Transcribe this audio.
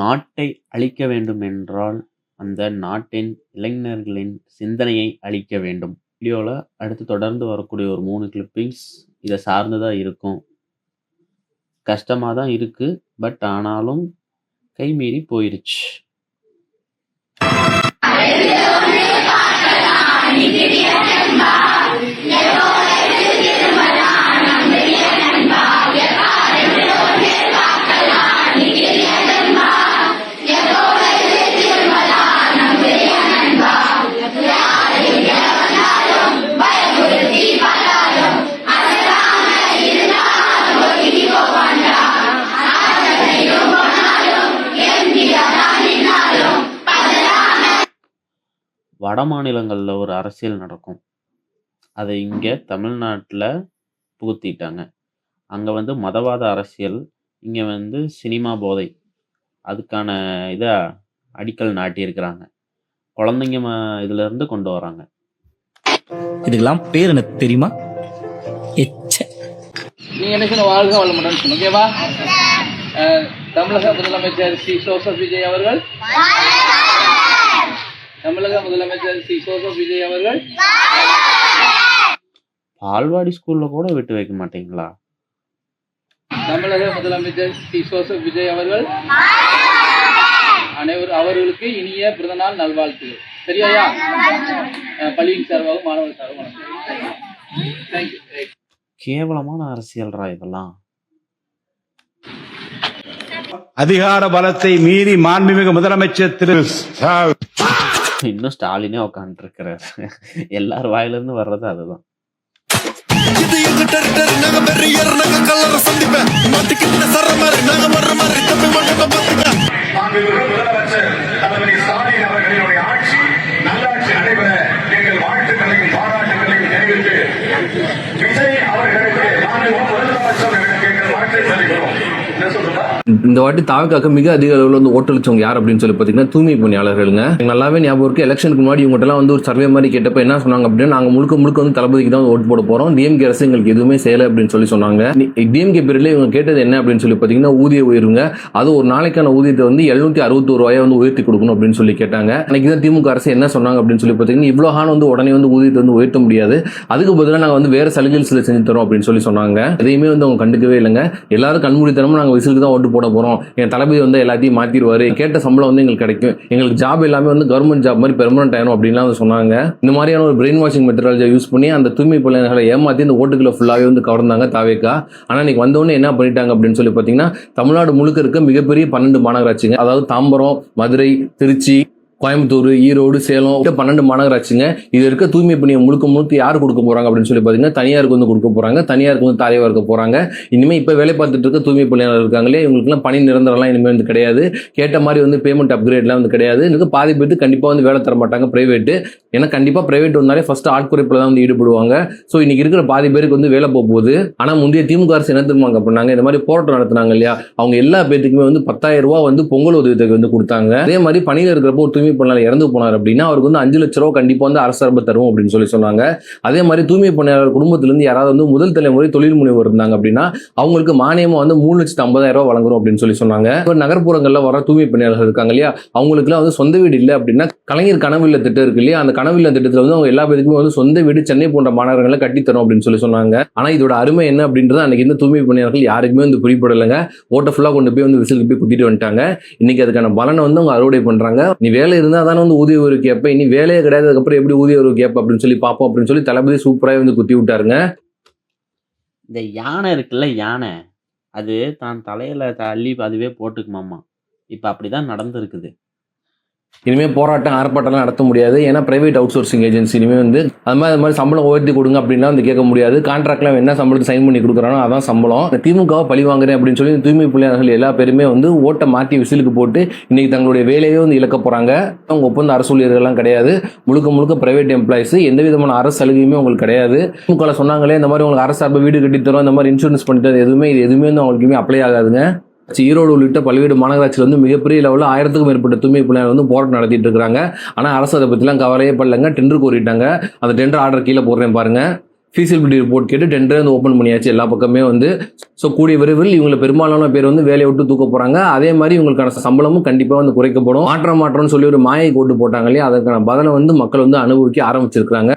நாட்டை அழிக்க வேண்டும் என்றால், அந்த நாட்டின் இளைஞர்களின் சிந்தனையை அழிக்க வேண்டும். வீடியோல அடுத்து தொடர்ந்து வரக்கூடிய ஒரு 3 கிளிப்பிங்ஸ் இத சார்ந்து தான் இருக்கும். கஷ்டமா தான் இருக்கு. பட் ஆனாலும் கைமீறி போயிருச்சு. வட மாநிலங்கள்ல ஒரு அரசியல் நடக்கும். அத இங்க தமிழ்நாட்டுல புகுத்திட்டாங்க. அங்க வந்து மதவாத அரசியல், இங்க வந்து சினிமா போதை. அதுக்கான இத அடிக்கல் நாட்டியிருக்கிறாங்க. குழந்தைங்க இதுல இருந்து கொண்டு வராங்க. இதுக்கெல்லாம் பேர் என்ன தெரியுமா? எச்ச. நீங்க என்ன சொன்ன வாழ்க வளமுடன் சொன்ன ஓகேவா? தமிழக முதலமைச்சர் ஸ்ரீ ஜோசப் விஜய் அவர்கள், தமிழக முதலமைச்சர் ஸ்ரீ ஜோசப் விஜய் அவர்கள் பால்வாடி ஸ்கூல்ல கூட விட்டு வைக்க மாட்டீங்களா? தமிழக முதலமைச்சர் ஸ்ரீ ஜோசப் விஜய் அவர்கள் அவர்களுக்கு இனிய பிறந்தநாள் நல்வாழ்த்துகள். சரியா? பள்ளியின் சார்பாகவும் மாணவர் சார்பாகவும் தேங்க்யூ. கேவலமான அரசியல்ரா இதெல்லாம். அதிகார பலத்தை மீறி மாண்புமிகு முதலமைச்சர் திரு இன்னும் ஸ்டாலினே உட்காந்துட்டு இருக்கிறார். எல்லார் வாயில இருந்து வர்றது அதுதான். இந்த வாட்டி தாவக்காக மிக அதிக அளவில் வந்து ஓட்டளிச்சவங்க யார் அப்படின்னு சொல்லி பார்த்தீங்கன்னா தூய்மை பணியாளர்களுங்க. நல்லாவே ஞாபகம் இருக்கு. எலெக்ஷனுக்கு முன்னாடி இவங்ககிட்ட வந்து ஒரு சர்வே மாதிரி கேட்டப்ப என்ன சொன்னாங்க அப்படின்னா, நாங்கள் முழுக்க வந்து தளபதிக்கு தான் ஓட்டு போட போறோம், டிஎம்கே அரசு எங்களுக்கு எதுவுமே செய்யலை அப்படின்னு சொல்லி சொன்னாங்க. டிஎம்கே பீரியட்ல இவங்க கேட்டது என்ன அப்படின்னு சொல்லி பார்த்தீங்கன்னா ஊதிய உயர்வுங்க. அது ஒரு நாளைக்கான ஊதியத்தை வந்து 761 ரூபாயை வந்து உயர்த்தி கொடுக்கணும் அப்படின்னு சொல்லி கேட்டாங்க. அன்னைக்கு தான் திமுக அரசு என்ன சொன்னாங்க அப்படின்னு சொல்லி பார்த்தீங்கன்னா, இவ்வளோ வந்து உடனே வந்து ஊதியத்தை வந்து உயர்த்த முடியாது, அதுக்கு பதிலாக நாங்கள் வந்து வேற சலுகைகள் சில செஞ்சு தரோம் அப்படின்னு சொல்லி சொன்னாங்க. எதையுமே வந்து அவங்க கண்டுக்கவே இல்லைங்க. எல்லாரும் கண்மூடித்தனமா நாங்கள் விசிலுக்கு தான் ஓட்டு போட போறோம், என் தளபதி வந்து எல்லாத்தையும் மாத்திடுவாரு, கேட்ட சம்பளம் வந்து எங்களுக்கு கிடைக்கும், எங்களுக்கு ஜாப் எல்லாமே வந்து கவர்மெண்ட் ஜாப் மாதிரி பெர்மனன்ட் ஆயிரும் அப்படின்லாம் வந்து சொன்னாங்க. இந்த மாதிரியான ஒரு பிரெயின் வாஷிங் மெத்தடாலஜியை யூஸ் பண்ணி அந்த தூய்மை பணியாளர்களை ஏமாத்தி இந்த ஓட்டுகளை ஃபுல்லாவே வந்து கவர்ந்தாங்க தாவேக்கா. ஆனா இன்னைக்கு வந்தவொடனே என்ன பண்ணிட்டாங்க அப்படின்னு சொல்லி பாத்தீங்கன்னா, தமிழ்நாடு முழுக்க இருக்க மிகப்பெரிய 12 மாநகராட்சிங்க, அதாவது தாம்பரம், மதுரை, திருச்சி, கோயம்புத்தூர், ஈரோடு, சேலம் 12 மாநகராட்சிங்க. இது இருக்க தூய்மை பணியை முழுக்க யார் கொடுக்க போறாங்க அப்படின்னு சொல்லி பாத்தீங்கன்னா தனியாருக்கு வந்து கொடுக்க போறாங்க, தனியாருக்கு வந்து தாரையா இருக்க போறாங்க. இனிமே இப்ப வேலை பார்த்துட்டு இருக்க தூய்மை பணியாளர் இருக்காங்களே, இவங்களுக்குலாம் பணி நிரந்தரம்லாம் இனிமே வந்து கிடையாது, கேட்ட மாதிரி வந்து பேமெண்ட் அப்கிரேட்லாம் வந்து கிடையாது. இதுக்கு பாதி பேருக்கு கண்டிப்பா வந்து வேலை தர மாட்டாங்க பிரைவேட். ஏன்னா கண்டிப்பா பிரைவேட் வந்தாலே ஃபர்ஸ்ட் ஆட்குறைப்புல தான் வந்து ஈடுபடுவாங்க. ஸோ இன்னைக்கு இருக்கிற பாதி பேருக்கு வந்து வேலை போகுது. ஆனா முந்தைய திமுக அரசு என்ன திரும்ப பண்ணாங்க, இந்த மாதிரி போராட்டம் நடத்தினாங்க இல்லையா, அவங்க எல்லா பேருக்குமே வந்து 10,000 ரூபாய் வந்து பொங்கல் உதவித்தொகை வந்து கொடுத்தாங்க. அதே மாதிரி பணியில் இருக்கிறப்போ ஒரு தூய்மை பணியாளர் இறந்து போனார் அப்படின்னா அவருக்கு வந்து 5 லட்சம் ரூபாய் கண்டிப்பா வந்து அரசு சார்பு தரும் அப்படின்னு சொல்லி சொன்னாங்க. அதே மாதிரி தூய்மை பணியாளர் குடும்பத்திலிருந்து யாராவது வந்து முதல் தலைமுறை தொழில் முனைவர் இருந்தாங்க அப்படின்னா அவங்களுக்கு மானியமா வந்து 3,50,000 ரூபாய் வழங்குறோம் அப்படின்னு சொல்லி சொன்னாங்க. நகர்ப்புறங்கள்ல வர தூய்மை பணியாளர்கள் இருக்காங்க இல்லையா, அவங்களுக்கு வந்து சொந்த வீடு இல்லை அப்படின்னா கலைஞர் கனவு இல்ல திட்டம் இருக்கு இல்லையா, அந்த கனவு இல்ல திட்டத்துல வந்து அவங்க எல்லா பேருக்குமே வந்து சொந்த வீடு சென்னை போன்ற மாநகரங்களை கட்டித்தரும் அப்படின்னு சொல்லி சொன்னாங்க. ஆனா இதோட அருமை என்ன அப்படின்றது அன்னைக்கு இந்த தூய்மை பணியாளர்கள் யாருக்குமே வந்து புரியப்படலைங்க. ஓட்ட ஃபுல்லா கொண்டு போய் வந்து விசிலுக்கு போய் குத்திட்டு வந்துட்டாங்க. இன்னைக்கு அதுக்கான பலனை வந்து அவங்க அறுவடை பண்றாங்க. நீ வேலை இருந்தா தானே வந்து ஊதிய உயர்வு கேட்ப, இனி வேலையே கிடையாது, அதுக்கப்புறம் எப்படி ஊதிய உயர்வு கேட்ப அப்படின்னு சொல்லி பார்ப்போம் அப்படின்னு சொல்லி தளபதி சூப்பரா வந்து குத்தி விட்டாருங்க. இந்த யானை இருக்குல்ல, யானை அது தான் தலையில தள்ளி அதுவே போட்டுக்குமாமா. இப்ப அப்படிதான் நடந்திருக்குது. இனிமேல் போராட்டம் ஆர்ப்பாட்டம்லாம் நடத்த முடியாது. ஏன்னா பிரைவேட் அவுட் சோர்சிங் ஏஜென்சி இனிமேல் வந்து அது மாதிரி சம்பளம் உயர்த்தி கொடுங்க அப்படின்னா வந்து கேட்க முடியாது. கான்ட்ராக்ட்லாம் என்ன சம்பளத்தை சைன் பண்ணி கொடுக்குறானோ அதான் சம்பளம். திமுகவை பழி வாங்குறேன் அப்படின்னு சொல்லி தூய்மை பணியாளர்கள் எல்லா பேருமே வந்து ஓட்டை மாற்றி விசிலுக்கு போட்டு இன்னைக்கு தங்களுடைய வேலையே வந்து இழக்க போறாங்க. அவங்க ஒப்பந்த அரசு ஊழியர்கள்லாம் கிடையாது, முழுக்க பிரைவேட் எம்ப்ளாயிஸ். எந்த விதமான அரசு சலுகையுமே உங்களுக்கு கிடையாது. திமுக சொன்னாங்களே இந்த மாதிரி உங்களுக்கு அரசு சார்பு வீடு கட்டித்தரோம், இந்த மாதிரி இன்சூரன்ஸ் பண்ணிட்டு எதுவுமே வந்து அவங்களுக்கு அப்ளை ஆகாதுங்க. ஈரோடு உள்ளிட்ட பல்வேறு மாநகராட்சியில் வந்து மிகப்பெரிய லெவலில் 1000க்கும் மேற்பட்ட தூய்மை பணியாளர் வந்து போராட்டம் நடத்திட்டு இருக்காங்க. ஆனால் அரசு அதை பற்றிலாம் கவலையே படலைங்க. டெண்டர் கோரிட்டாங்க. அந்த டெண்டர் ஆர்டர் கீழே போடுறேன் பாருங்க. ஃபீசிபிலிட்டி ரிப்போர்ட் கேட்டு டெண்டர் வந்து ஓப்பன் பண்ணியாச்சு எல்லா பக்கமே வந்து. ஸோ கூடிய விரைவில் இவங்களை பெரும்பாலான பேர் வந்து வேலையை விட்டு தூக்க போறாங்க. அதே மாதிரி இவங்களுக்கான சம்பளமும் கண்டிப்பா வந்து குறைக்கப்படும். மாற்றம்னு சொல்லி ஒரு மாயை கோட்டு போட்டாங்க இல்லையா, அதற்கான பதிலை வந்து மக்கள் வந்து அனுபவிக்க ஆரம்பிச்சிருக்காங்க.